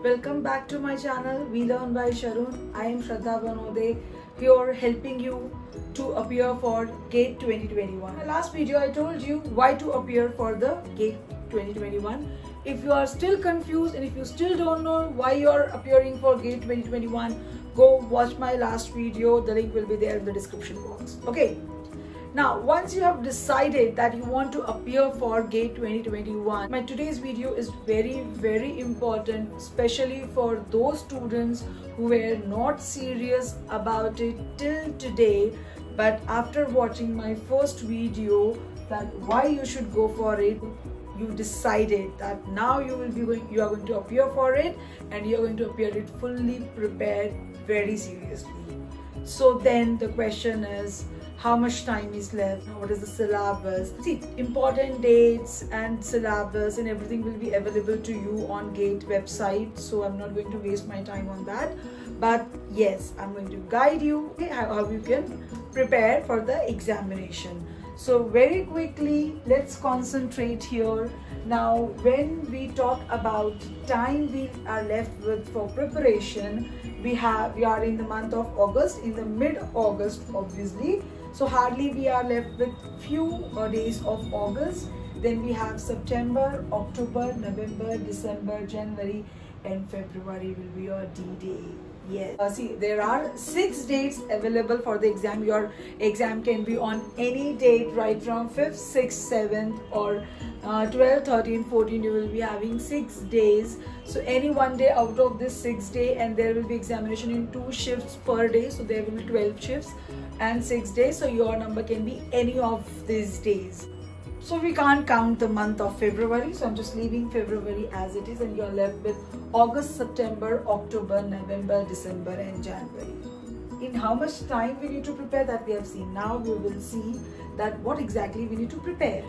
welcome back to my channel We Learn by Sharun. I am Shraddha Banode, here helping you to appear for GATE 2021. In my last video I told you why to appear for the GATE 2021. If you are still confused and if you still don't know why you are appearing for GATE 2021, go watch my last video. The link will be there in the description box. Okay. Now, once you have decided that you want to appear for GATE 2021, my today's video is very important, especially for those students who were not serious about it till today, but after watching my first video that why you should go for it, you decided that now you are going to appear for it, and you are going to appear it fully prepared, very seriously. So then the question is, how much time is left? What is the syllabus? See, important dates and syllabus and everything will be available to you on GATE website, so I'm not going to waste my time on that. But yes, I'm going to guide you how you can prepare for the examination. So very quickly, let's concentrate here. Now, when we talk about time we are left with for preparation, we are in the month of August, in the mid-August obviously. So hardly we are left with few days of August. Then we have September, October, November, December, January and February will be your D-Day. Yes. See, there are 6 dates available for the exam. Your exam can be on any date right from 5th, 6th, 7th or 12th, 13th, 14th. You will be having 6 days. So any one day out of this 6 day, and there will be examination in 2 shifts per day. So there will be 12 shifts and 6 days. So your number can be any of these days. So we can't count the month of February, so I'm just leaving February as it is, and you're left with August, September, October, November, December and January. In how much time we need to prepare, that we have seen. Now we will see that what exactly we need to prepare.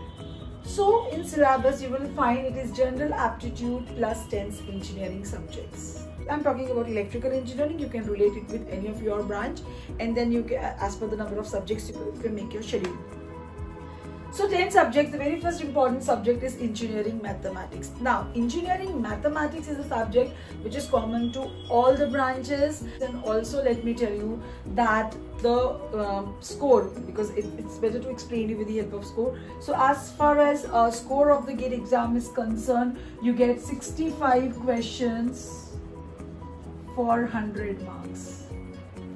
So in syllabus you will find it is general aptitude plus 10 engineering subjects. I'm talking about electrical engineering. You can relate it with any of your branch, and then you can, as per the number of subjects, you can make your schedule. So 10 subjects, the very first important subject is engineering mathematics. Now, engineering mathematics is a subject which is common to all the branches, and also let me tell you that the score, because it's better to explain you with the help of score. So as far as score of the GATE exam is concerned, you get 65 questions for 100 marks.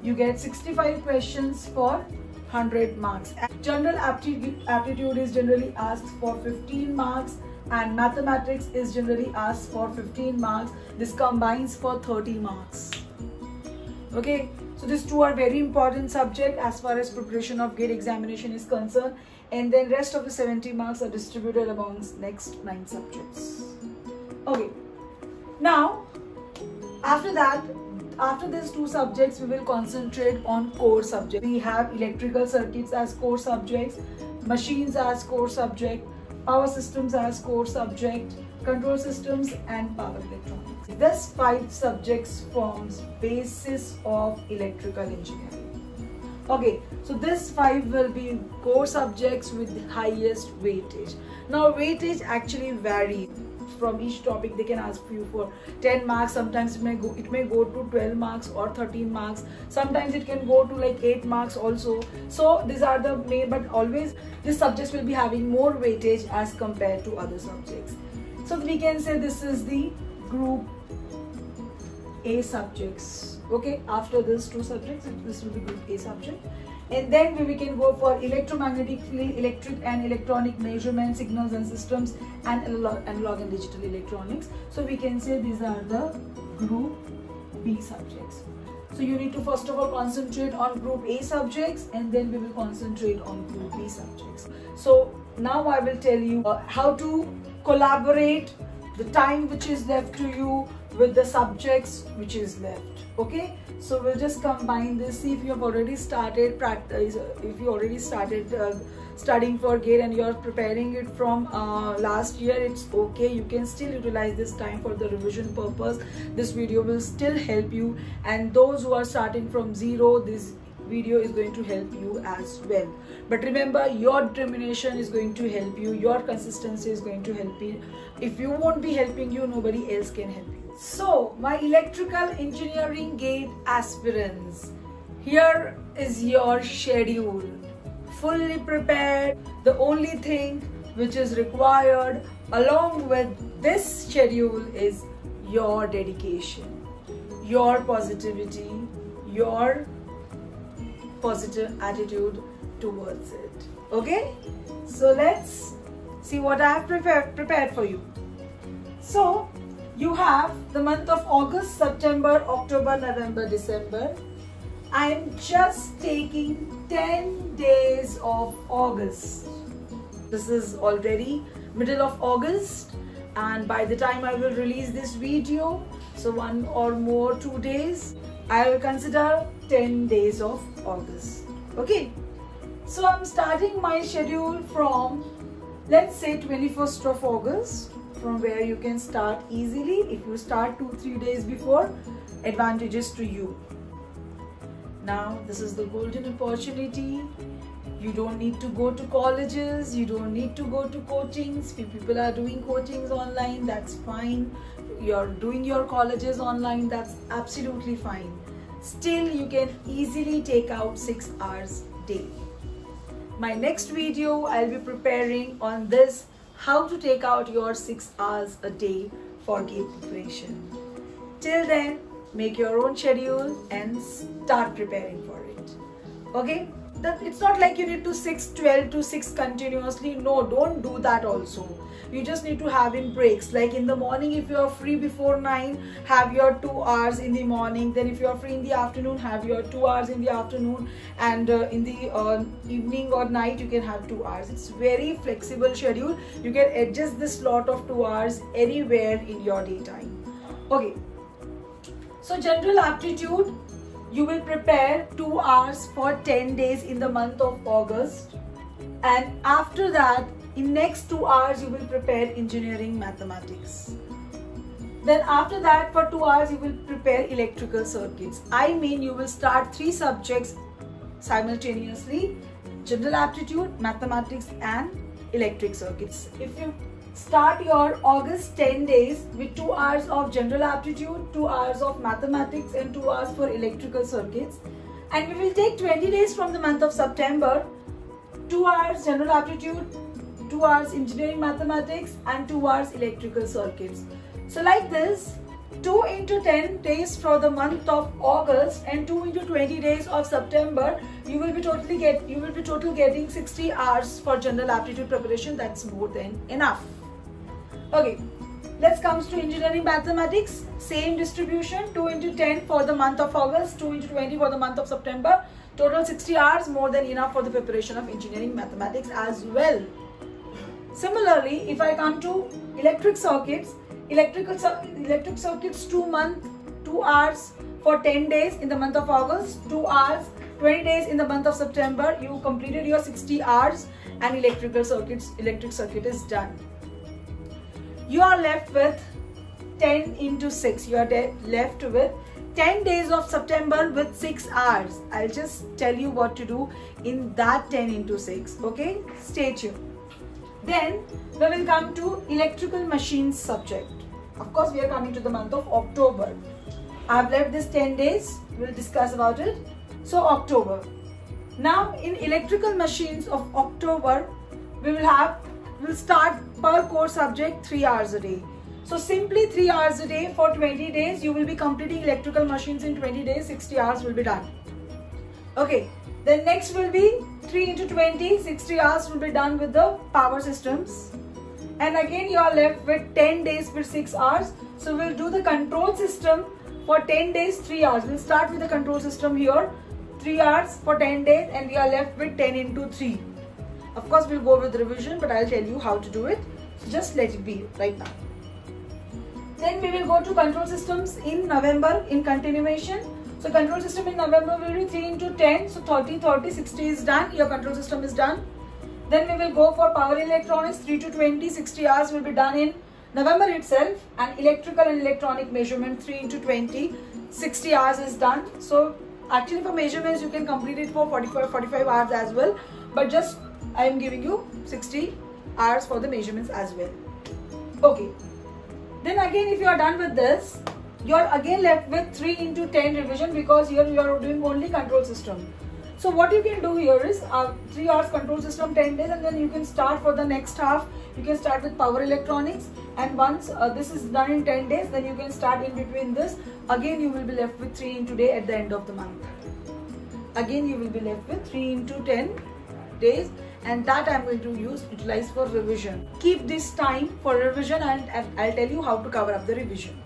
You get 65 questions for 100 marks. General aptitude is generally asked for 15 marks, and mathematics is generally asked for 15 marks. This combines for 30 marks. Okay, so these two are very important subject as far as preparation of GATE examination is concerned, and then rest of the 70 marks are distributed amongst next 9 subjects. Okay, now after that, after these 2 subjects, we will concentrate on core subjects. We have electrical circuits as core subjects, machines as core subject, power systems as core subject, control systems and power electronics. These 5 subjects forms basis of electrical engineering. Okay, so these 5 will be core subjects with the highest weightage. Now weightage actually varies. From each topic they can ask you for 10 marks, sometimes it may go to 12 marks or 13 marks, sometimes it can go to like 8 marks also. So these are the main, but always these subjects will be having more weightage as compared to other subjects. So we can say this is the group A subjects. Okay, after these 2 subjects, this will be group A subject. And then we can go for electromagnetic field, electric and electronic measurement, signals and systems, and analog and digital electronics. So we can say these are the group B subjects. So you need to first of all concentrate on group A subjects, and then we will concentrate on group B subjects. So now I will tell you how to collaborate the time which is left to you with the subjects which is left. Okay, so we'll just combine this. See, if you have already started practice, if you already started studying for GATE and you're preparing it from last year, it's okay. You can still utilize this time for the revision purpose. This video will still help you, and those who are starting from zero, this video is going to help you as well. But remember, your determination is going to help you, your consistency is going to help you. If you won't be helping you, nobody else can help you. So, my electrical engineering gate aspirants, here is your schedule. Fully prepared. The only thing which is required along with this schedule is your dedication, your positivity, your positive attitude towards it. Okay? So let's see what I have prepared for you. So you have the month of August, September, October, November, December. I am just taking 10 days of August. This is already middle of August, and by the time I will release this video, so 1 or more 2 days, I will consider 10 days of August. Okay, so I'm starting my schedule from, let's say, 21st of August, from where you can start easily. If you start 2-3 days before, advantages to you. Now this is the golden opportunity. You don't need to go to colleges, you don't need to go to coachings. People are doing coachings online, that's fine. You're doing your colleges online, that's absolutely fine. Still, you can easily take out 6 hours daily. My next video, I'll be preparing on this, how to take out your 6 hours a day for GATE preparation. Till then, make your own schedule and start preparing for it. Okay? It's not like you need to 12 to 6 continuously. No, don't do that also. You just need to have in breaks. Like in the morning, if you are free before 9, have your 2 hours in the morning. Then if you are free in the afternoon, have your 2 hours in the afternoon. And in the evening or night, you can have 2 hours. It's very flexible schedule. You can adjust the slot of 2 hours anywhere in your daytime. Okay. So general aptitude, you will prepare 2 hours for 10 days in the month of August, and after that in next 2 hours you will prepare engineering mathematics. Then after that for 2 hours you will prepare electrical circuits. I mean, you will start 3 subjects simultaneously: general aptitude, mathematics and electric circuits. If you start your August 10 days with 2 hours of general aptitude, 2 hours of mathematics and 2 hours for electrical circuits, and we will take 20 days from the month of September, 2 hours general aptitude, 2 hours engineering mathematics and 2 hours electrical circuits. So like this, 2 into 10 days for the month of August and 2 into 20 days of September, you will be total getting 60 hours for general aptitude preparation. That's more than enough. Okay, let's come to engineering mathematics. Same distribution, 2 into 10 for the month of August, 2 into 20 for the month of September. Total 60 hours, more than enough for the preparation of engineering mathematics as well. Similarly, if I come to electric circuits, electric circuits 2 hours for 10 days in the month of August, 2 hours 20 days in the month of September. You completed your 60 hours and electric circuit is done. You are left with 10 into 6. You are left with 10 days of September with 6 hours. I'll just tell you what to do in that 10 into 6. Okay, stay tuned. Then we will come to electrical machines subject. Of course, we are coming to the month of October. I've left this 10 days. We'll discuss about it. So October. Now in electrical machines of October, we'll start per core subject 3 hours a day. So simply 3 hours a day for 20 days. You will be completing electrical machines in 20 days. 60 hours will be done. Okay. Then next will be 3 into 20. 60 hours will be done with the power systems. And again you are left with 10 days with 6 hours. So we'll do the control system for 10 days, 3 hours. We'll start with the control system here. 3 hours for 10 days and we are left with 10 into 3. Of course, we'll go with revision, but I'll tell you how to do it. So just let it be right now. Then we will go to control systems in November in continuation. So control system in November will be 3 into 10. So 30, 30, 60 is done. Your control system is done. Then we will go for power electronics 3 to 20. 60 hours will be done in November itself. And electrical and electronic measurement 3 into 20. 60 hours is done. So actually for measurements you can complete it for 45 hours as well. But just I am giving you 60 hours for the measurements as well. Okay. Then again, if you are done with this, you are again left with 3 into 10 revision, because here you are doing only control system. So what you can do here is 3 hours control system, 10 days, and then you can start for the next half. You can start with power electronics, and once this is done in 10 days, then you can start in between this. Again, you will be left with 3 into day at the end of the month. Again, you will be left with 3 into 10 days, and that I'm going to utilize for revision. Keep this time for revision, and I'll tell you how to cover up the revision.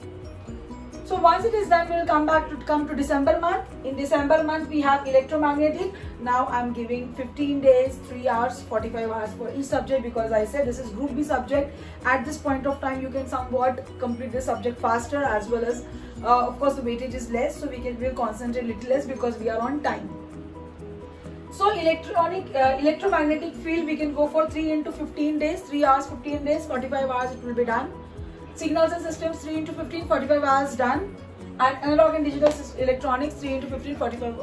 So once it is done, we'll come to December month. In December month, we have electromagnetic. Now I'm giving 15 days, 3 hours, 45 hours for each subject, because I said this is group B subject. At this point of time, you can somewhat complete the subject faster, as well as of course the weightage is less, so we'll concentrate a little less because we are on time. So electromagnetic field, we can go for 3 into 15 days, 3 hours, 15 days, 45 hours it will be done. Signals and systems, 3 into 15, 45 hours done. And analog and digital electronics, 3 into 15, 45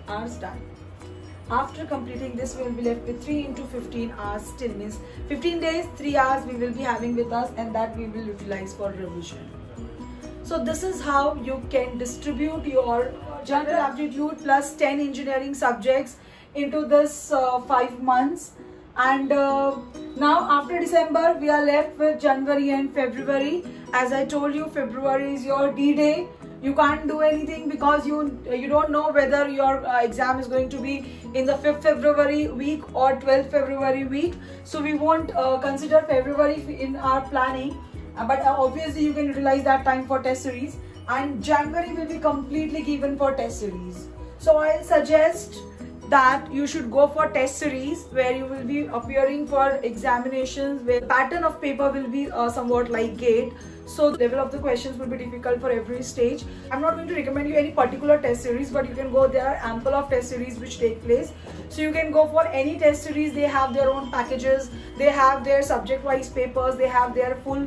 hours done. After completing this, we will be left with 3 into 15 hours still, means 15 days, 3 hours we will be having with us, and that we will utilize for revision. So this is how you can distribute your general aptitude plus 10 engineering subjects into this 5 months. And now after December, we are left with January and February. As I told you, February is your D-Day. You can't do anything because you don't know whether your exam is going to be in the 5th February week or 12th February week. So we won't consider February in our planning. But obviously you can utilize that time for test series, and January will be completely given for test series. So I suggest that you should go for test series, where you will be appearing for examinations where the pattern of paper will be somewhat like GATE. So the level of the questions will be difficult for every stage. I'm not going to recommend you any particular test series, but you can go, there are ample of test series which take place. So you can go for any test series. They have their own packages, they have their subject wise papers, they have their full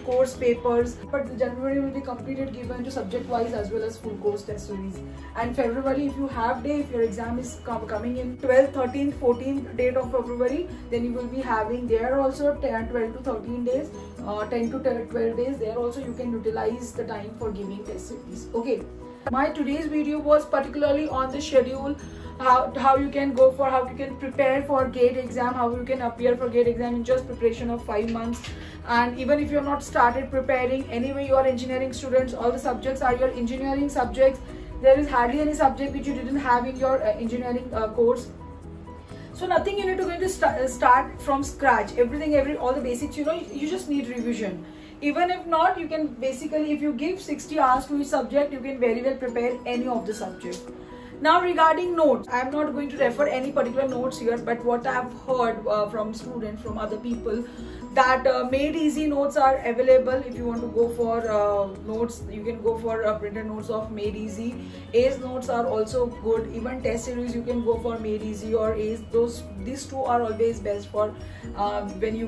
course papers. But the January will be completed given to subject wise as well as full course test series. And February, if you have day, if your exam is coming in 12th, 13th, 14th date of February, then you will be having there also 12 to 13 days, 10 to 12 days. There also you can utilize the time for giving test series. Okay, my today's video was particularly on the schedule, how you can go for, how you can prepare for GATE exam, how you can appear for GATE exam in just preparation of 5 months. And even if you have not started preparing, anyway you are engineering students, all the subjects are your engineering subjects. There is hardly any subject which you didn't have in your engineering course. So nothing you need to go into start from scratch. All the basics, you just need revision. Even if not, you can basically, if you give 60 hours to each subject, you can very well prepare any of the subject. Now regarding notes, I am not going to refer any particular notes here, but what I have heard from students, from other people, that Made Easy notes are available. If you want to go for notes, you can go for printed notes of Made Easy. ACE notes are also good. Even test series, you can go for Made Easy or ACE. These two are always best for when you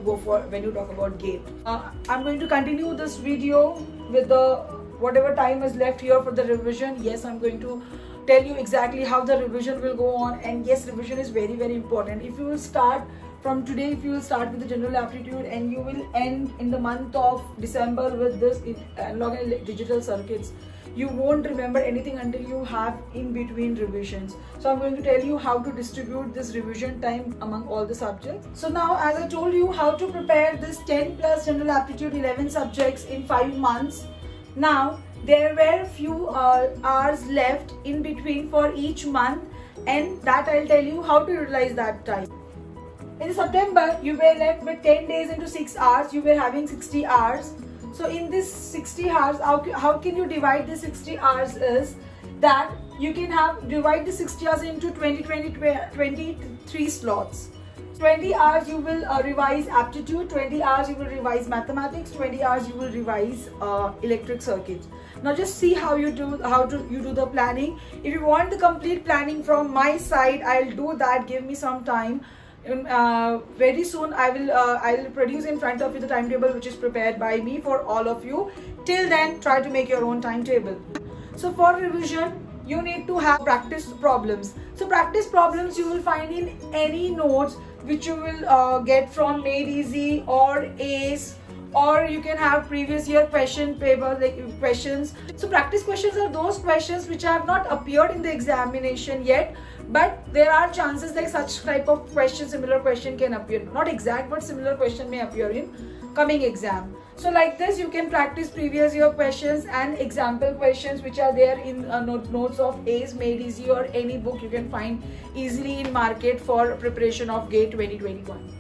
talk about GATE. I'm going to continue this video with the whatever time is left here for the revision. Yes, I'm going to tell you exactly how the revision will go on. And yes, revision is very, very important. If you will start from today, if you will start with the general aptitude and you will end in the month of December with this analog and digital circuits, you won't remember anything until you have in between revisions. So I'm going to tell you how to distribute this revision time among all the subjects. So now, as I told you, how to prepare this 10 plus general aptitude 11 subjects in 5 months. Now there were few hours left in between for each month, and that I'll tell you how to utilize that time. In September, you were left with 10 days into 6 hours. You were having 60 hours. So in this 60 hours, how can you divide the 60 hours is that you can divide the 60 hours into 23 slots. 20 hours you will revise aptitude, 20 hours you will revise mathematics, 20 hours you will revise electric circuits. Now just see how you do the planning. If you want the complete planning from my side, I'll do that. Give me some time. Very soon I will produce in front of you the timetable which is prepared by me for all of you. Till then, try to make your own timetable. So for revision, you need to have practice problems. So practice problems you will find in any notes which you will get from Made Easy or ACE or you can have previous year question paper like questions. So practice questions are those questions which have not appeared in the examination yet, but there are chances like such type of question, similar question can appear, not exact but similar question may appear in coming exam. So like this you can practice previous year questions and example questions which are there in notes of Ace Made Easy or any book you can find easily in market for preparation of GATE 2021.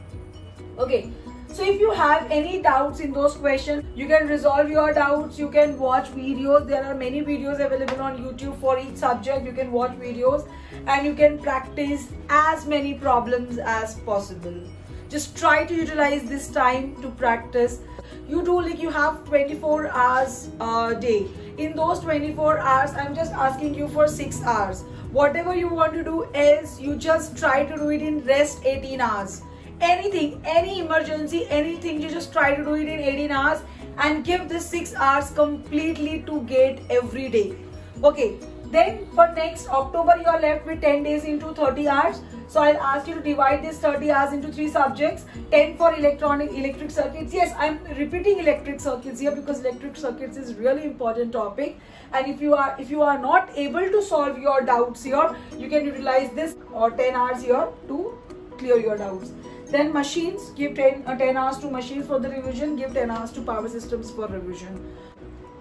Okay, so if you have any doubts in those questions, you can resolve your doubts, you can watch videos. There are many videos available on YouTube for each subject. You can watch videos and you can practice as many problems as possible. Just try to utilize this time to practice. You do like you have 24 hours a day. In those 24 hours, I'm just asking you for 6 hours. Whatever you want to do is you just try to do it in rest 18 hours. Anything, any emergency, anything, you just try to do it in 18 hours and give this 6 hours completely to GATE every day. Okay, then for next October you are left with 10 days into 30 hours. So I'll ask you to divide this 30 hours into 3 subjects. 10 for electric circuits. Yes, I'm repeating electric circuits here because electric circuits is really important topic. And if you are not able to solve your doubts here, you can utilize this or 10 hours here to clear your doubts. Then machines, give 10 hours to machines for the revision, give 10 hours to power systems for revision.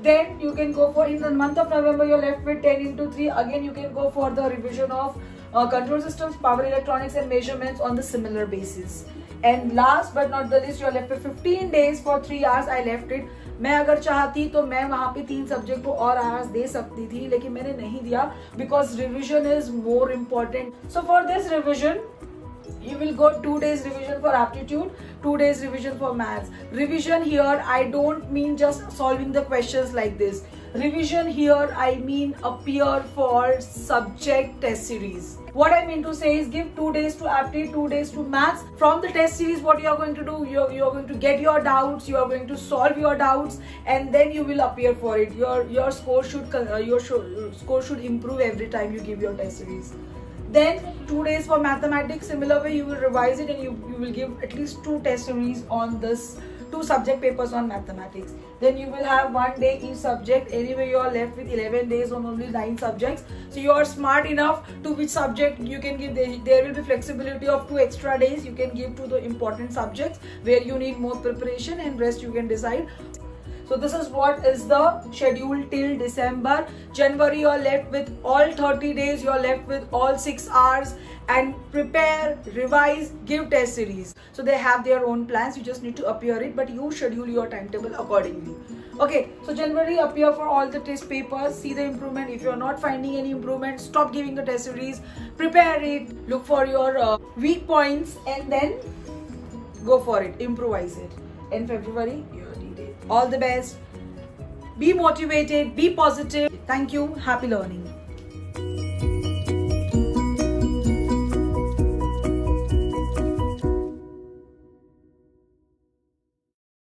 Then you can go for, in the month of November you're left with 10 into 3. Again you can go for the revision of control systems, power electronics and measurements on the similar basis. And last but not the least, you are left with 15 days for 3 hours. I left it. मैं अगर चाहती तो मैं वहाँ पे 3 subject को और hours दे सकती थी, लेकिन मैंने नहीं दिया because revision is more important. So for this revision, you will go 2 days revision for aptitude, 2 days revision for maths. Revision here, I don't mean just solving the questions like this. Revision here, I mean appear for subject test series. What I mean to say is give 2 days to aptitude, 2 days to maths. From the test series, what you are going to do, you are going to get your doubts, you are going to solve your doubts, and then you will appear for it. Your score should improve every time you give your test series. Then 2 days for mathematics. Similar way, you will revise it and you will give at least 2 test series on this, 2 subject papers on mathematics. Then you will have 1 day each subject. Anyway, you are left with 11 days on only 9 subjects. So you are smart enough to which subject you can give. There will be flexibility of 2 extra days you can give to the important subjects where you need more preparation, and rest you can decide. So this is what is the schedule till December. January you are left with all 30 days, you are left with all 6 hours, and prepare, revise, give test series. So they have their own plans, you just need to appear it, but you schedule your timetable accordingly. Okay, so January appear for all the test papers, see the improvement. If you are not finding any improvement, stop giving the test series, prepare it, look for your weak points, and then go for it, improvise it. In February, your D-Day. All the best. Be motivated, be positive. Thank you. Happy learning.